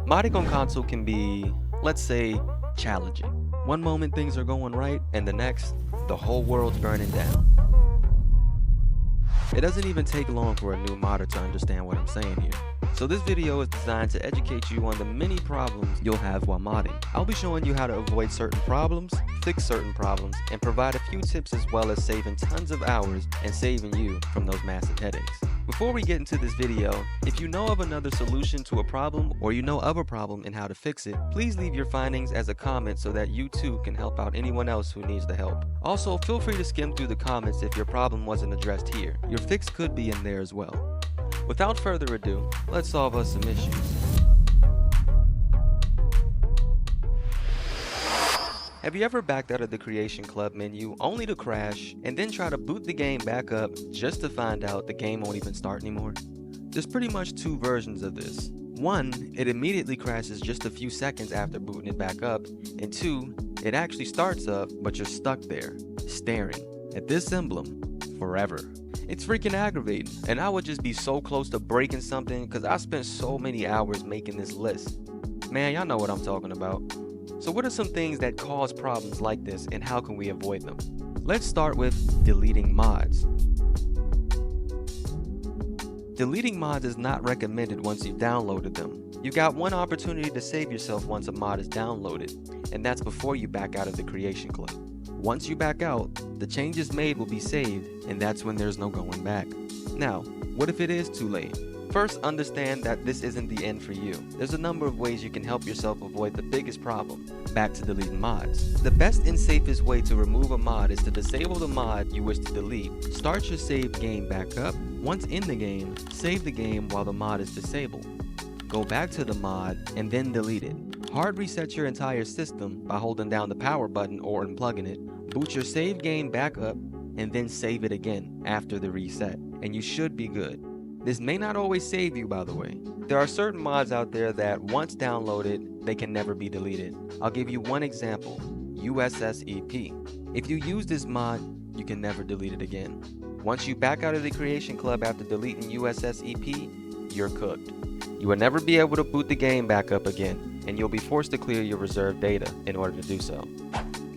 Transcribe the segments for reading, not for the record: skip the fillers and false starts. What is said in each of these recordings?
Modding on console can be, let's say, challenging. One moment things are going right, and the next, the whole world's burning down. It doesn't even take long for a new modder to understand what I'm saying here. So this video is designed to educate you on the many problems you'll have while modding. I'll be showing you how to avoid certain problems, fix certain problems, and provide a few tips as well as saving tons of hours and saving you from those massive headaches. Before we get into this video, if you know of another solution to a problem or you know of a problem and how to fix it, please leave your findings as a comment so that you too can help out anyone else who needs the help. Also, feel free to skim through the comments if your problem wasn't addressed here. Your fix could be in there as well. Without further ado, let's solve us some issues. Have you ever backed out of the Creation Club menu only to crash and then try to boot the game back up just to find out the game won't even start anymore? There's pretty much two versions of this. One, it immediately crashes just a few seconds after booting it back up, and two, it actually starts up but you're stuck there, staring at this emblem forever. It's freaking aggravating, and I would just be so close to breaking something because I spent so many hours making this list. Man, y'all know what I'm talking about. So what are some things that cause problems like this and how can we avoid them? Let's start with deleting mods. Deleting mods is not recommended once you've downloaded them. You got one opportunity to save yourself once a mod is downloaded, and that's before you back out of the Creation Club. Once you back out, the changes made will be saved, and that's when there's no going back. Now, what if it is too late? First, understand that this isn't the end for you. There's a number of ways you can help yourself avoid the biggest problem, back to deleting mods. The best and safest way to remove a mod is to disable the mod you wish to delete. Start your saved game back up. Once in the game, save the game while the mod is disabled. Go back to the mod and then delete it. Hard reset your entire system by holding down the power button or unplugging it. Boot your saved game back up and then save it again after the reset, and you should be good. This may not always save you, by the way. There are certain mods out there that once downloaded, they can never be deleted. I'll give you one example, USSEP. If you use this mod, you can never delete it again. Once you back out of the Creation Club after deleting USSEP, you're cooked. You will never be able to boot the game back up again, and you'll be forced to clear your reserved data in order to do so.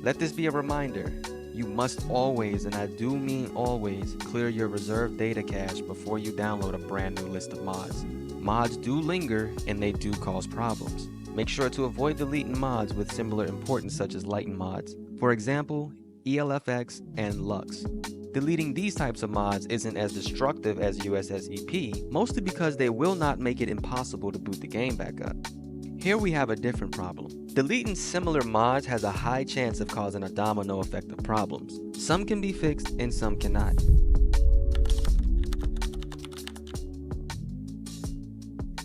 Let this be a reminder. You must always, and I do mean always, clear your reserved data cache before you download a brand new list of mods. Mods do linger and they do cause problems. Make sure to avoid deleting mods with similar importance such as lighten mods. For example, ELFX and Lux. Deleting these types of mods isn't as destructive as USSEP, mostly because they will not make it impossible to boot the game back up. Here we have a different problem. Deleting similar mods has a high chance of causing a domino effect of problems. Some can be fixed and some cannot.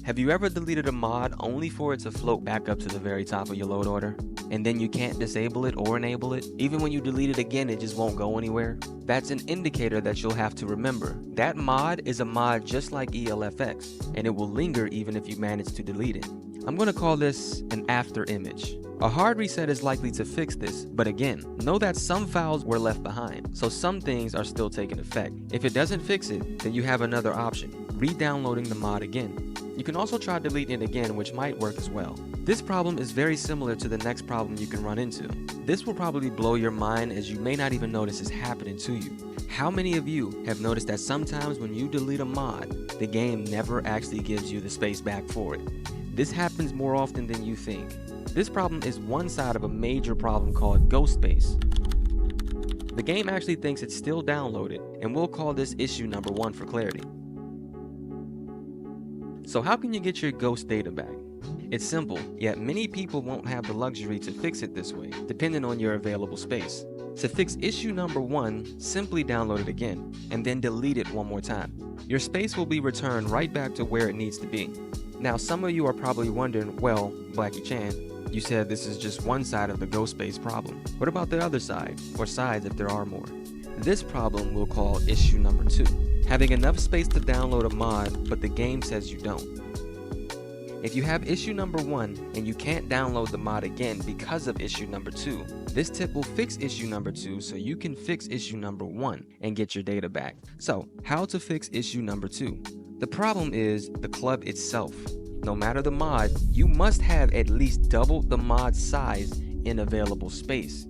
Have you ever deleted a mod only for it to float back up to the very top of your load order? And then you can't disable it or enable it? Even when you delete it again, it just won't go anywhere? That's an indicator that you'll have to remember. That mod is a mod just like ELFX, and it will linger even if you manage to delete it. I'm going to call this an after image. A hard reset is likely to fix this, but again, know that some files were left behind, so some things are still taking effect. If it doesn't fix it, then you have another option, re-downloading the mod again. You can also try deleting it again, which might work as well. This problem is very similar to the next problem you can run into. This will probably blow your mind as you may not even notice is happening to you. How many of you have noticed that sometimes when you delete a mod, the game never actually gives you the space back for it? This happens more often than you think. This problem is one side of a major problem called ghost space. The game actually thinks it's still downloaded, and we'll call this issue number 1 for clarity. So how can you get your ghost data back? It's simple, yet many people won't have the luxury to fix it this way, depending on your available space. To fix issue number 1, simply download it again, and then delete it one more time. Your space will be returned right back to where it needs to be. Now some of you are probably wondering, well, Blackie Chan, you said this is just one side of the ghost space problem. What about the other side, or sides if there are more? This problem we'll call issue number 2. Having enough space to download a mod, but the game says you don't. If you have issue number 1 and you can't download the mod again because of issue number 2, this tip will fix issue number 2 so you can fix issue number 1 and get your data back. So, how to fix issue number 2? The problem is the club itself. No matter the mod, you must have at least double the mod size in available space.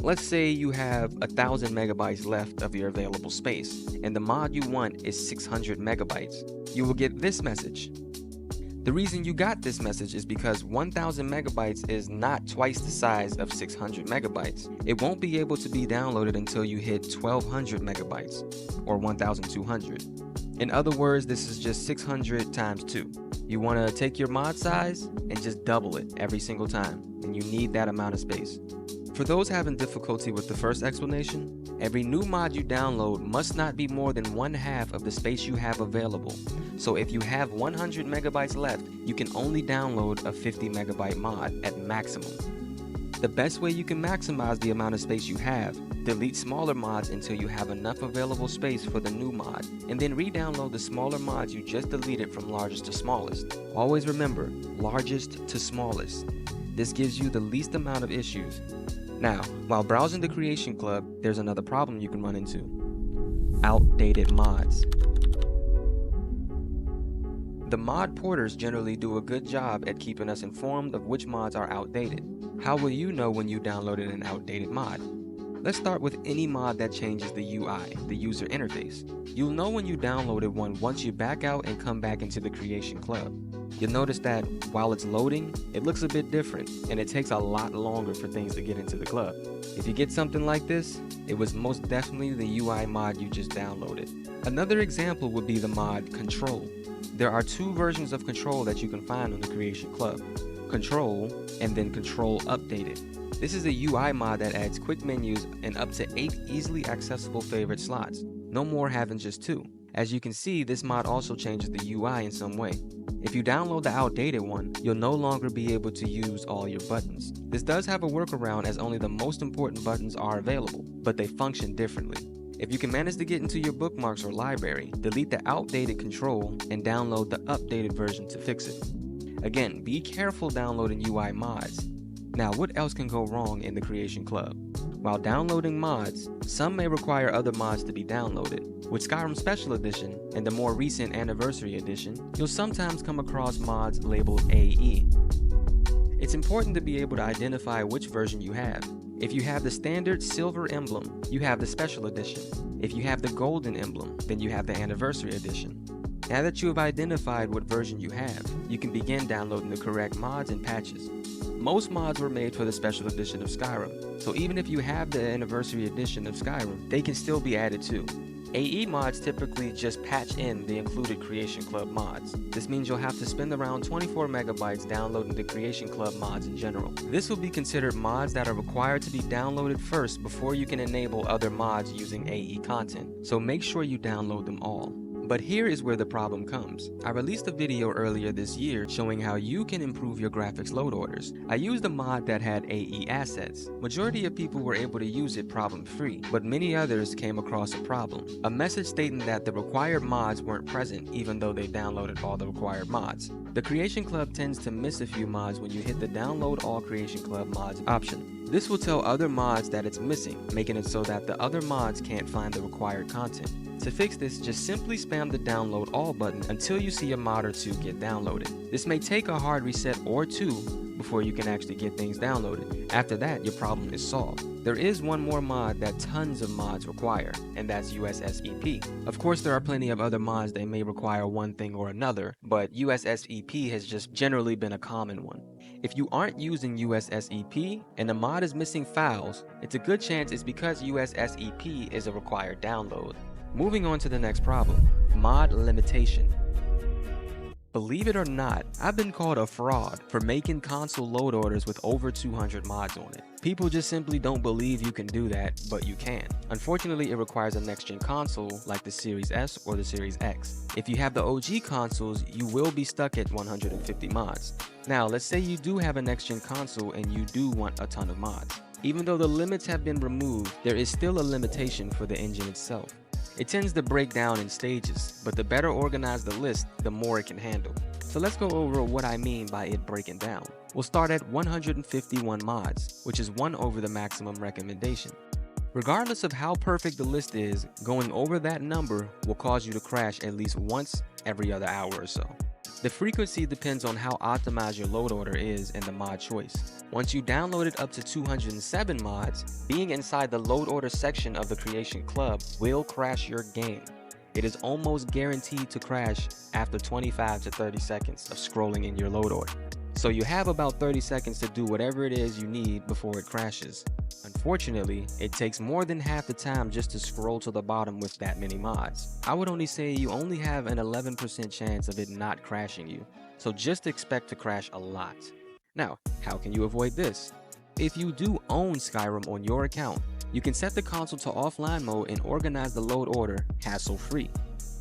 Let's say you have 1000 megabytes left of your available space, and the mod you want is 600 megabytes. You will get this message. The reason you got this message is because 1000 megabytes is not twice the size of 600 megabytes. It won't be able to be downloaded until you hit 1200 megabytes, or 1200. In other words, this is just 600 times 2. You want to take your mod size and just double it every single time, and you need that amount of space. For those having difficulty with the first explanation, every new mod you download must not be more than 1/2 of the space you have available. So if you have 100 megabytes left, you can only download a 50 megabyte mod at maximum. The best way you can maximize the amount of space you have, delete smaller mods until you have enough available space for the new mod, and then re-download the smaller mods you just deleted from largest to smallest. Always remember, largest to smallest. This gives you the least amount of issues. Now, while browsing the Creation Club, there's another problem you can run into. Outdated mods. The mod porters generally do a good job at keeping us informed of which mods are outdated. How will you know when you downloaded an outdated mod? Let's start with any mod that changes the UI, the user interface. You'll know when you downloaded one once you back out and come back into the Creation Club. You'll notice that while it's loading, it looks a bit different, and it takes a lot longer for things to get into the club. If you get something like this, it was most definitely the UI mod you just downloaded. Another example would be the mod Kontrol. There are 2 versions of Kontrol that you can find on the Creation Club. Kontrol and then Kontrol Updated. This is a UI mod that adds quick menus and up to 8 easily accessible favorite slots, no more having just 2. As you can see, this mod also changes the UI in some way. If you download the outdated one, you'll no longer be able to use all your buttons. This does have a workaround as only the most important buttons are available, but they function differently. If you can manage to get into your bookmarks or library, delete the outdated Kontrol and download the updated version to fix it. Again, be careful downloading UI mods. Now, what else can go wrong in the Creation Club? While downloading mods, some may require other mods to be downloaded. With Skyrim Special Edition and the more recent Anniversary Edition, you'll sometimes come across mods labeled AE. It's important to be able to identify which version you have. If you have the standard silver emblem, you have the Special Edition. If you have the golden emblem, then you have the Anniversary Edition. Now that you have identified what version you have, you can begin downloading the correct mods and patches. Most mods were made for the Special Edition of Skyrim, so even if you have the Anniversary Edition of Skyrim, they can still be added too. AE mods typically just patch in the included Creation Club mods. This means you'll have to spend around 24 megabytes downloading the Creation Club mods in general. This will be considered mods that are required to be downloaded first before you can enable other mods using AE content, so make sure you download them all. But here is where the problem comes. I released a video earlier this year showing how you can improve your graphics load orders. I used a mod that had AE assets. Majority of people were able to use it problem-free, but many others came across a problem. A message stating that the required mods weren't present even though they downloaded all the required mods. The Creation Club tends to miss a few mods when you hit the Download All Creation Club mods option. This will tell other mods that it's missing, making it so that the other mods can't find the required content. To fix this, just simply spam the download all button until you see a mod or 2 get downloaded. This may take a hard reset or 2 before you can actually get things downloaded. After that, your problem is solved. There is one more mod that tons of mods require, and that's USSEP. Of course, there are plenty of other mods that may require one thing or another, but USSEP has just generally been a common one. If you aren't using USSEP and the mod is missing files, it's a good chance it's because USSEP is a required download. Moving on to the next problem, mod limitation. Believe it or not, I've been called a fraud for making console load orders with over 200 mods on it. People just simply don't believe you can do that, but you can. Unfortunately, it requires a next-gen console like the Series S or the Series X. If you have the OG consoles, you will be stuck at 150 mods. Now, let's say you do have a next-gen console and you do want a ton of mods. Even though the limits have been removed, there is still a limitation for the engine itself. It tends to break down in stages, but the better organized the list, the more it can handle. So let's go over what I mean by it breaking down. We'll start at 151 mods, which is 1 over the maximum recommendation. Regardless of how perfect the list is, going over that number will cause you to crash at least once every other hour or so. The frequency depends on how optimized your load order is and the mod choice. Once you downloaded up to 207 mods, being inside the load order section of the Creation Club will crash your game. It is almost guaranteed to crash after 25 to 30 seconds of scrolling in your load order. So you have about 30 seconds to do whatever it is you need before it crashes. Unfortunately, it takes more than half the time just to scroll to the bottom with that many mods. I would only say you only have an 11% chance of it not crashing you, so just expect to crash a lot. Now, how can you avoid this? If you do own Skyrim on your account, you can set the console to offline mode and organize the load order hassle-free.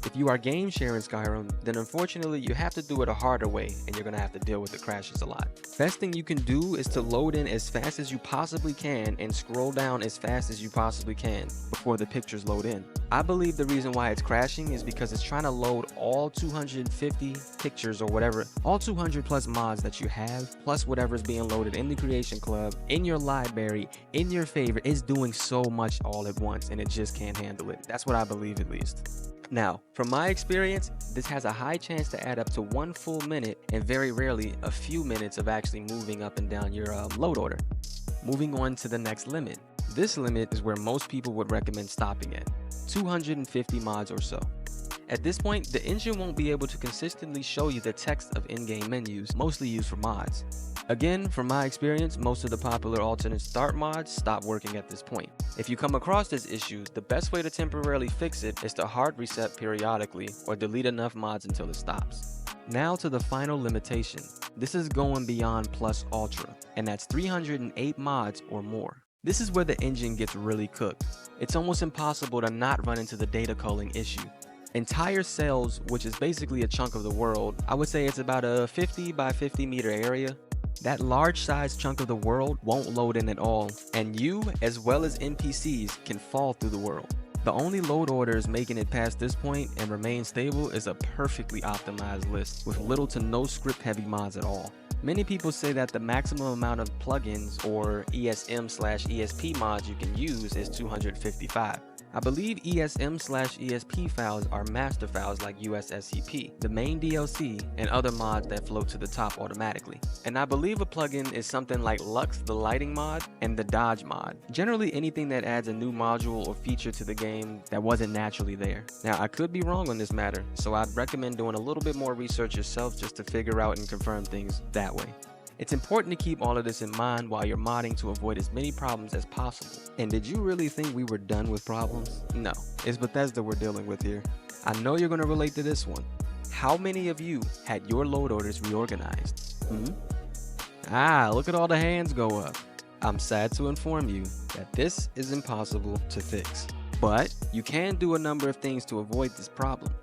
If you are game sharing Skyrim, then unfortunately you have to do it a harder way and you're going to have to deal with the crashes a lot. Best thing you can do is to load in as fast as you possibly can and scroll down as fast as you possibly can before the pictures load in. I believe the reason why it's crashing is because it's trying to load all 250 pictures or whatever, all 200 plus mods that you have, plus whatever's being loaded in the Creation Club, in your library, in your favorite. It's doing so much all at once and it just can't handle it. That's what I believe at least. Now, from my experience, this has a high chance to add up to 1 full minute and very rarely a few minutes of actually moving up and down your load order. Moving on to the next limit. This limit is where most people would recommend stopping at, 250 mods or so. At this point, the engine won't be able to consistently show you the text of in-game menus, mostly used for mods. Again, from my experience, most of the popular alternate start mods stop working at this point. If you come across this issue, the best way to temporarily fix it is to hard reset periodically or delete enough mods until it stops. Now to the final limitation. This is going beyond plus ultra, and that's 308 mods or more. This is where the engine gets really cooked. It's almost impossible to not run into the data culling issue. Entire cells, which is basically a chunk of the world, I would say it's about a 50 by 50 meter area. That large size chunk of the world won't load in at all, and you, as well as NPCs, can fall through the world. The only load orders making it past this point and remain stable is a perfectly optimized list with little to no script heavy mods at all. Many people say that the maximum amount of plugins or ESM/ESP mods you can use is 255. I believe ESM/ESP files are master files like USSCP, the main DLC, and other mods that float to the top automatically. And I believe a plugin is something like Lux the lighting mod and the dodge mod. Generally anything that adds a new module or feature to the game that wasn't naturally there. Now I could be wrong on this matter, so I'd recommend doing a little bit more research yourself just to figure out and confirm things that way. It's important to keep all of this in mind while you're modding to avoid as many problems as possible. And did you really think we were done with problems? No, it's Bethesda we're dealing with here. I know you're going to relate to this one. How many of you had your load orders reorganized? Look at all the hands go up. I'm sad to inform you that this is impossible to fix. But you can do a number of things to avoid this problem.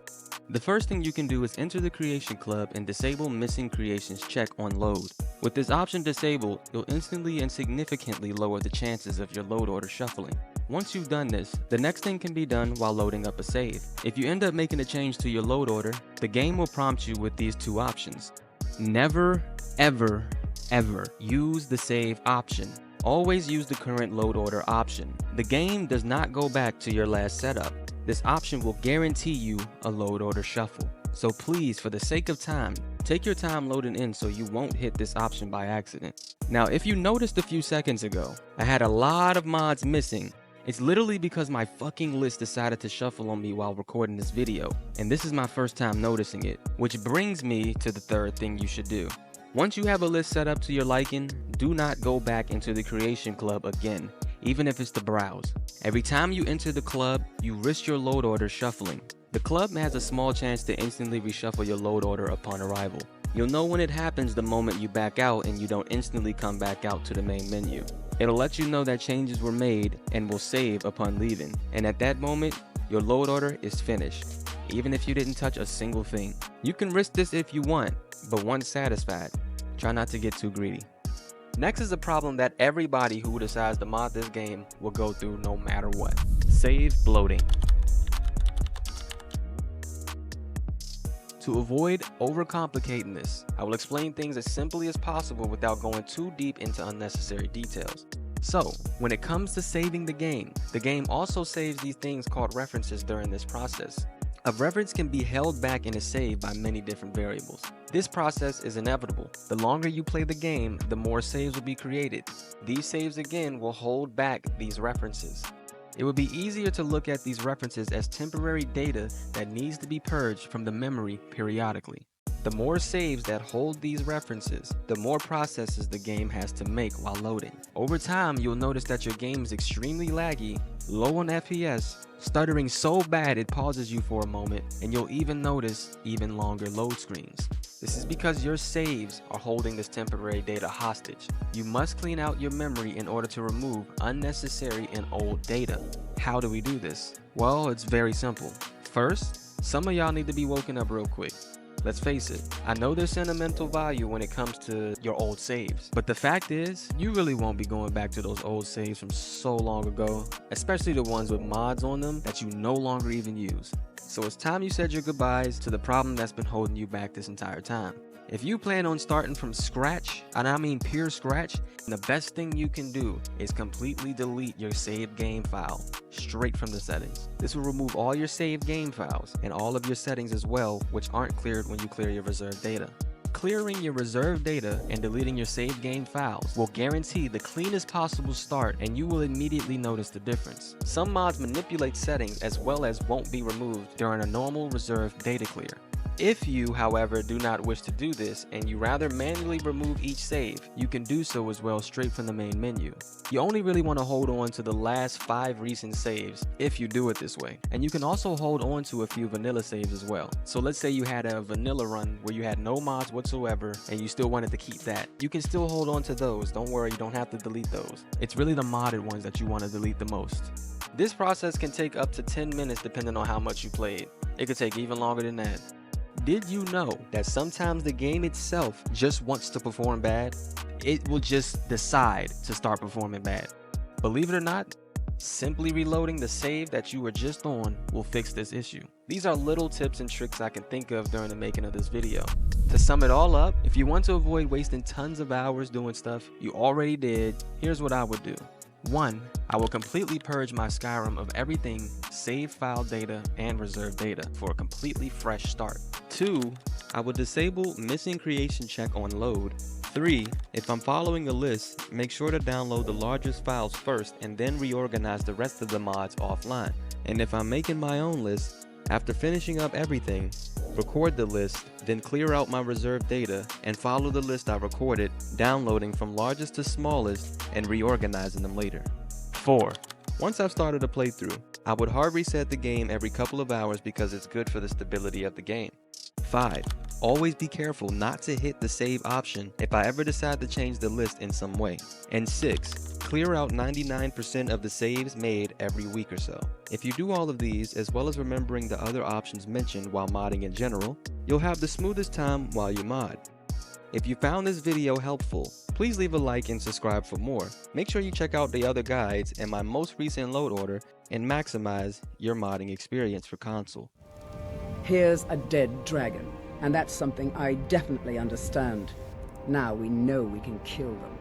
The first thing you can do is enter the Creation Club and disable Missing Creations check on load. With this option disabled, you'll instantly and significantly lower the chances of your load order shuffling. Once you've done this, the next thing can be done while loading up a save. If you end up making a change to your load order, the game will prompt you with these two options. Never, ever, ever use the save option. Always use the current load order option. The game does not go back to your last setup. This option will guarantee you a load order shuffle. So please, for the sake of time, take your time loading in so you won't hit this option by accident. Now, if you noticed a few seconds ago, I had a lot of mods missing. It's literally because my fucking list decided to shuffle on me while recording this video, and this is my first time noticing it, which brings me to the third thing you should do. Once you have a list set up to your liking, do not go back into the Creation Club again, even if it's to browse. Every time you enter the club, you risk your load order shuffling. The club has a small chance to instantly reshuffle your load order upon arrival. You'll know when it happens the moment you back out and you don't instantly come back out to the main menu. It'll let you know that changes were made and will save upon leaving. And at that moment, your load order is finished, even if you didn't touch a single thing. You can risk this if you want, but once satisfied, try not to get too greedy. Next is a problem that everybody who decides to mod this game will go through no matter what. Save bloating. To avoid overcomplicating this, I will explain things as simply as possible without going too deep into unnecessary details. So, when it comes to saving the game also saves these things called references during this process. A reference can be held back in a save by many different variables. This process is inevitable. The longer you play the game, the more saves will be created. These saves again will hold back these references. It would be easier to look at these references as temporary data that needs to be purged from the memory periodically. The more saves that hold these references, the more processes the game has to make while loading. Over time, you'll notice that your game is extremely laggy, low on FPS, stuttering so bad it pauses you for a moment, and you'll even notice even longer load screens. This is because your saves are holding this temporary data hostage. You must clean out your memory in order to remove unnecessary and old data. How do we do this? Well, it's very simple. First, some of y'all need to be woken up real quick. Let's face it, I know there's sentimental value when it comes to your old saves, but the fact is, you really won't be going back to those old saves from so long ago, especially the ones with mods on them that you no longer even use. So it's time you said your goodbyes to the problem that's been holding you back this entire time. If you plan on starting from scratch, and I mean pure scratch, the best thing you can do is completely delete your saved game file straight from the settings. This will remove all your saved game files and all of your settings as well, which aren't cleared when you clear your reserved data. Clearing your reserved data and deleting your saved game files will guarantee the cleanest possible start, and you will immediately notice the difference. Some mods manipulate settings as well as won't be removed during a normal reserved data clear. If you, however, do not wish to do this and you rather manually remove each save, you can do so as well straight from the main menu. You only really want to hold on to the last 5 recent saves if you do it this way. And you can also hold on to a few vanilla saves as well. So let's say you had a vanilla run where you had no mods whatsoever and you still wanted to keep that. You can still hold on to those. Don't worry, you don't have to delete those. It's really the modded ones that you want to delete the most. This process can take up to 10 minutes depending on how much you played. It could take even longer than that. Did you know that sometimes the game itself just wants to perform bad? It will just decide to start performing bad. Believe it or not, simply reloading the save that you were just on will fix this issue. These are little tips and tricks I can think of during the making of this video. To sum it all up, if you want to avoid wasting tons of hours doing stuff you already did, here's what I would do. 1. I will completely purge my Skyrim of everything save file data and reserved data for a completely fresh start. 2. I will disable missing creation check on load. 3. If I'm following a list, make sure to download the largest files first and then reorganize the rest of the mods offline. And if I'm making my own list, after finishing up everything, record the list, then clear out my reserved data and follow the list I recorded, downloading from largest to smallest and reorganizing them later. 4. Once I've started a playthrough, I would hard reset the game every couple of hours because it's good for the stability of the game. 5. Always be careful not to hit the save option if I ever decide to change the list in some way. And 6. Clear out 99% of the saves made every week or so. If you do all of these, as well as remembering the other options mentioned while modding in general, you'll have the smoothest time while you mod. If you found this video helpful, please leave a like and subscribe for more. Make sure you check out the other guides and my most recent load order and maximize your modding experience for console. Here's a dead dragon, and that's something I definitely understand. Now we know we can kill them.